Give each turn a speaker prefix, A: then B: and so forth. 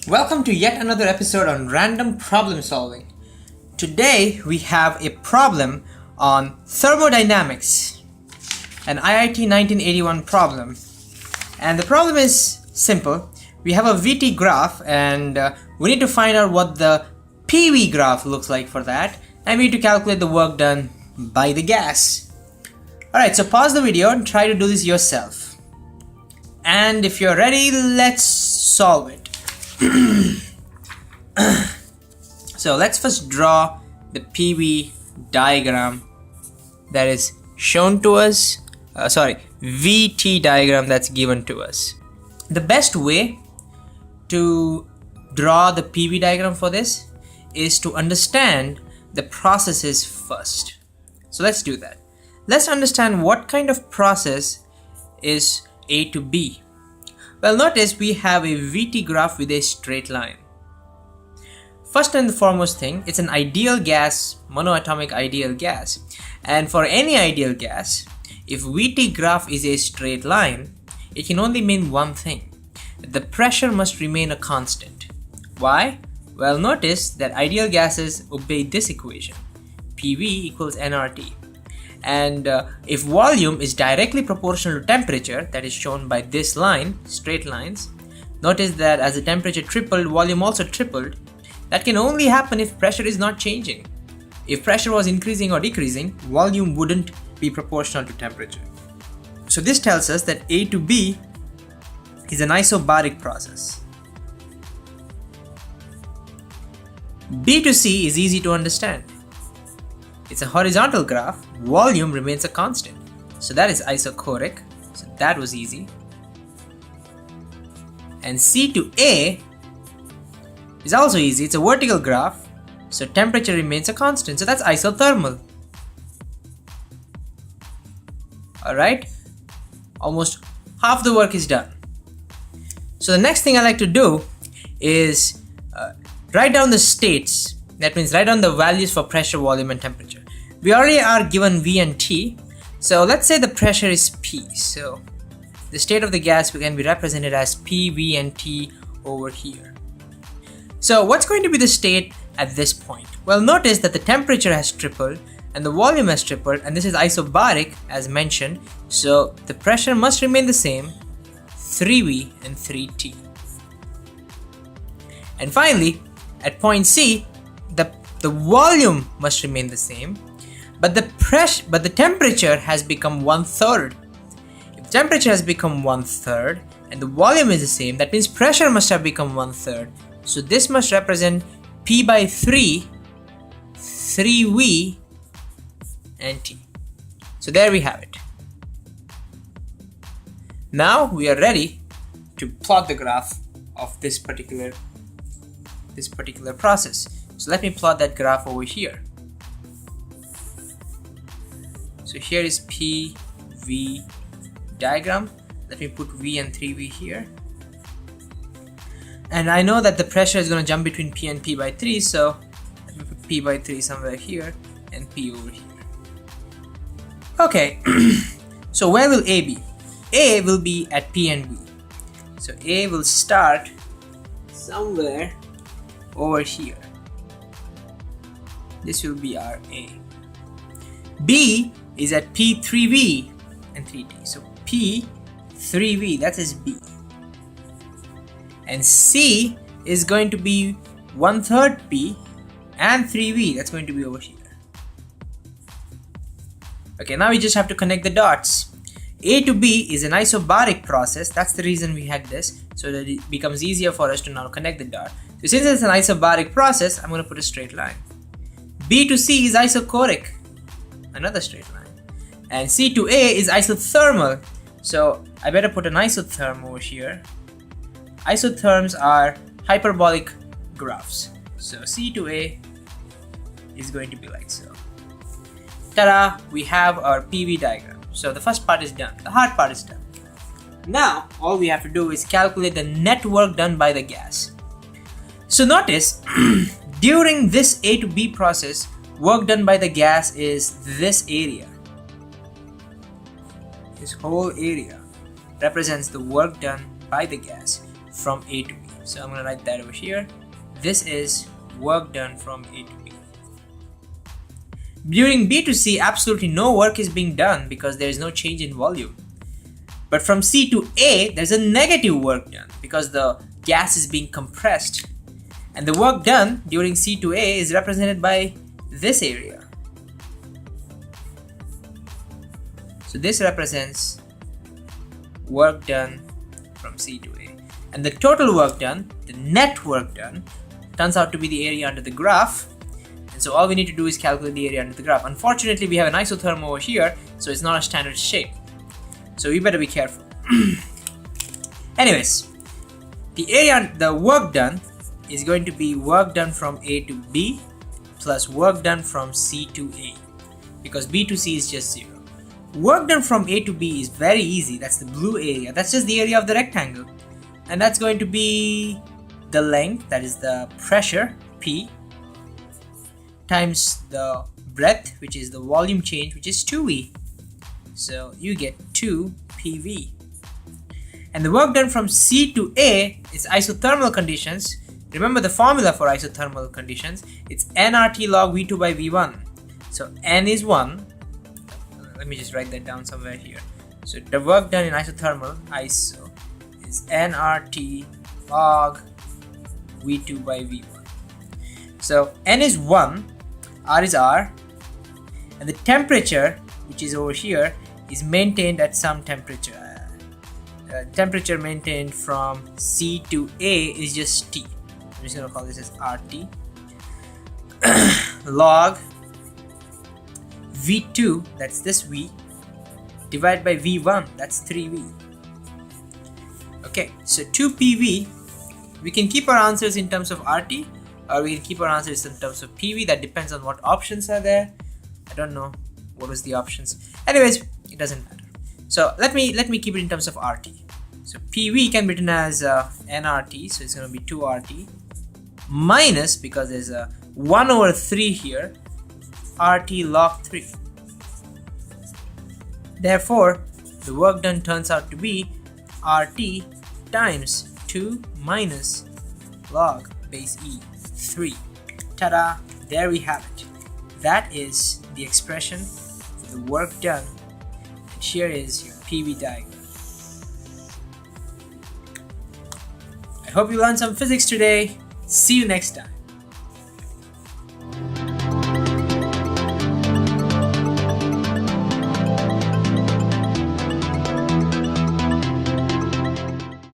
A: Welcome to yet another episode on random problem solving. Today we have a problem on thermodynamics, an IIT 1981 problem. And the problem is simple. We have a VT graph and we need to find out what the PV graph looks like for that, and we need to calculate the work done by the gas. Alright, so pause the video and try to do this yourself. And if you're ready, let's solve it. So let's first draw the PV diagram that is shown to us, VT diagram that's given to us. The best way to draw the PV diagram for this is to understand the processes first. So let's do that. Let's understand what kind of process is A to B. Well, notice we have a VT graph with a straight line. First and the foremost thing, it's an ideal gas, monoatomic ideal gas. And for any ideal gas, if VT graph is a straight line, it can only mean one thing. The pressure must remain a constant. Why? Well, notice that ideal gases obey this equation. PV equals nRT. And if volume is directly proportional to temperature, that is shown by this line, straight lines, notice that as the temperature tripled, volume also tripled. That can only happen if pressure is not changing. If pressure was increasing or decreasing, volume wouldn't be proportional to temperature. So this tells us that A to B is an isobaric process. B to C is easy to understand. It's a horizontal graph, volume remains a constant. So that is isochoric, so that was easy. And C to A is also easy, it's a vertical graph, so temperature remains a constant, so that's isothermal. Alright, almost half the work is done. So the next thing I like to do is write down the states. That means write down the values for pressure, volume and temperature. We already are given V and T, so let's say the pressure is P. So the state of the gas can be represented as P, V and T over here. So what's going to be the state at this point? Well, notice that the temperature has tripled and the volume has tripled, and this is isobaric as mentioned, so the pressure must remain the same, 3V and 3T. And finally, at point C, the volume must remain the same, but the temperature has become 1/3. If temperature has become 1/3 and the volume is the same, that means pressure must have become 1/3. So this must represent P by 3, 3V and T. So there we have it. Now we are ready to plot the graph of this particular process. So let me plot that graph over here. So here is PV diagram. Let me put V and 3V here. And I know that the pressure is going to jump between P and P by 3, so let me put P by 3 somewhere here and P over here. Okay, so where will A be? A will be at P and V. So A will start somewhere over here. This will be our A. B is at P 3V and 3T. So P 3V, that is B. And C is going to be 1/3 P and 3V, that's going to be over here. Okay, now we just have to connect the dots. A to B is an isobaric process, that's the reason we had this, so that it becomes easier for us to now connect the dot. So since it's an isobaric process, I'm going to put a straight line. B to C is isochoric, another straight line. And C to A is isothermal, so I better put an isotherm over here. Isotherms are hyperbolic graphs. So C to A is going to be like so. Ta-da! We have our PV diagram. So the first part is done. The hard part is done. Now all we have to do is calculate the net work done by the gas. So notice during this A to B process, work done by the gas is this area. This whole area represents the work done by the gas from A to B. So I'm going to write that over here. This is work done from A to B. During B to C, absolutely no work is being done because there is no change in volume. But from C to A, there's a negative work done because the gas is being compressed. And the work done during C to A is represented by this area. So this represents work done from C to A. And the total work done, the net work done, turns out to be the area under the graph. And so all we need to do is calculate the area under the graph. Unfortunately, we have an isotherm over here, so it's not a standard shape. So we better be careful. Anyways, the work done is going to be work done from A to B plus work done from C to A, because B to C is just 0. Work done from A to B is very easy. That's the blue area. That's just the area of the rectangle. And that's going to be the length, that is the pressure, P, times the breadth, which is the volume change, which is 2V. So you get 2 PV. And the work done from C to A is isothermal conditions. Remember the formula for isothermal conditions. It's nRT log V2 by V1. So N is 1. Let me just write that down somewhere here. So the work done in isothermal, iso, is nRT log V2 by V1. So N is 1, R is R, and the temperature, which is over here, is maintained at some temperature. Temperature maintained from C to A is just T. I'm just going to call this as RT. Log V2, that's this V, divided by V1, that's 3V. Okay, so 2 PV, we can keep our answers in terms of RT, or we can keep our answers in terms of PV. That depends on what options are there. I don't know what was the options. Anyways, it doesn't matter. So let me keep it in terms of RT. So PV can be written as nRT, so it's going to be 2RT, minus, because there's a 1 over 3 here, RT log 3. Therefore, the work done turns out to be RT times 2 minus log base E 3. Ta-da! There we have it. That is the expression for the work done. And here is your PV diagram. I hope you learned some physics today. See you next time.